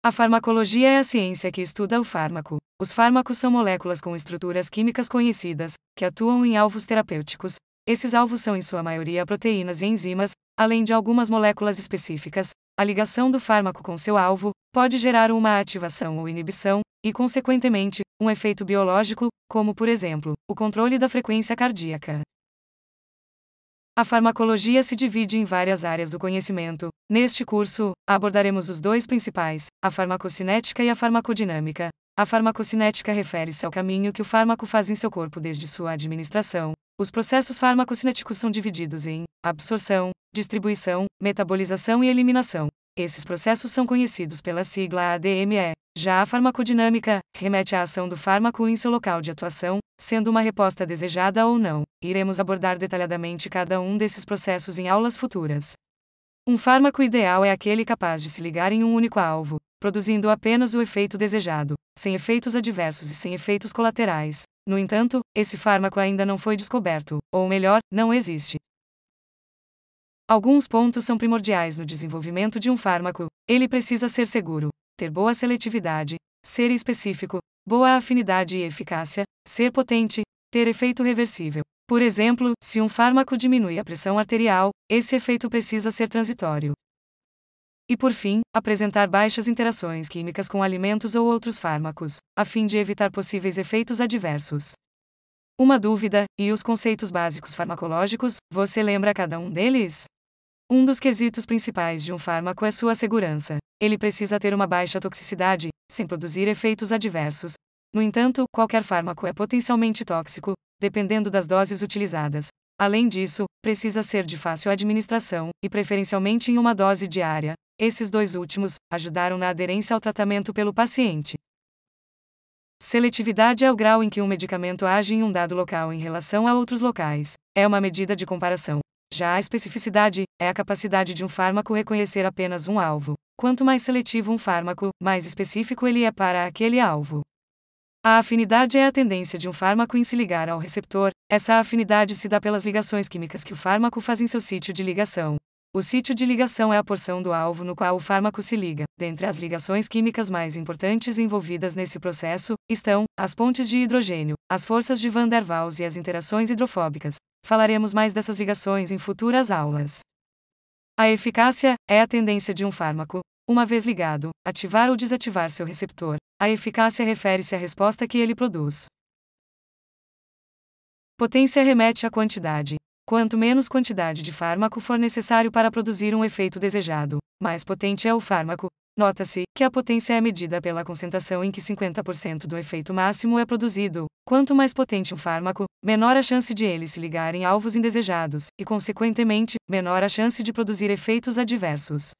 A farmacologia é a ciência que estuda o fármaco. Os fármacos são moléculas com estruturas químicas conhecidas, que atuam em alvos terapêuticos. Esses alvos são em sua maioria proteínas e enzimas, além de algumas moléculas específicas. A ligação do fármaco com seu alvo pode gerar uma ativação ou inibição, e, consequentemente, um efeito biológico, como, por exemplo, o controle da frequência cardíaca. A farmacologia se divide em várias áreas do conhecimento. Neste curso, abordaremos os dois principais, a farmacocinética e a farmacodinâmica. A farmacocinética refere-se ao caminho que o fármaco faz em seu corpo desde sua administração. Os processos farmacocinéticos são divididos em absorção, distribuição, metabolização e eliminação. Esses processos são conhecidos pela sigla ADME. Já a farmacodinâmica remete à ação do fármaco em seu local de atuação, sendo uma resposta desejada ou não. Iremos abordar detalhadamente cada um desses processos em aulas futuras. Um fármaco ideal é aquele capaz de se ligar em um único alvo, produzindo apenas o efeito desejado, sem efeitos adversos e sem efeitos colaterais. No entanto, esse fármaco ainda não foi descoberto, ou melhor, não existe. Alguns pontos são primordiais no desenvolvimento de um fármaco. Ele precisa ser seguro, ter boa seletividade, ser específico, boa afinidade e eficácia, ser potente, ter efeito reversível. Por exemplo, se um fármaco diminui a pressão arterial, esse efeito precisa ser transitório. E por fim, apresentar baixas interações químicas com alimentos ou outros fármacos, a fim de evitar possíveis efeitos adversos. Uma dúvida, e os conceitos básicos farmacológicos, você lembra cada um deles? Um dos quesitos principais de um fármaco é sua segurança. Ele precisa ter uma baixa toxicidade, sem produzir efeitos adversos. No entanto, qualquer fármaco é potencialmente tóxico, dependendo das doses utilizadas. Além disso, precisa ser de fácil administração, e preferencialmente em uma dose diária. Esses dois últimos ajudaram na aderência ao tratamento pelo paciente. Seletividade é o grau em que um medicamento age em um dado local em relação a outros locais. É uma medida de comparação. Já a especificidade é a capacidade de um fármaco reconhecer apenas um alvo. Quanto mais seletivo um fármaco, mais específico ele é para aquele alvo. A afinidade é a tendência de um fármaco em se ligar ao receptor. Essa afinidade se dá pelas ligações químicas que o fármaco faz em seu sítio de ligação. O sítio de ligação é a porção do alvo no qual o fármaco se liga. Dentre as ligações químicas mais importantes envolvidas nesse processo, estão as pontes de hidrogênio, as forças de Van der Waals e as interações hidrofóbicas. Falaremos mais dessas ligações em futuras aulas. A eficácia é a tendência de um fármaco, uma vez ligado, ativar ou desativar seu receptor. A eficácia refere-se à resposta que ele produz. Potência remete à quantidade. Quanto menos quantidade de fármaco for necessário para produzir um efeito desejado, mais potente é o fármaco. Nota-se que a potência é medida pela concentração em que 50% do efeito máximo é produzido. Quanto mais potente um fármaco, menor a chance de ele se ligar em alvos indesejados, e, consequentemente, menor a chance de produzir efeitos adversos.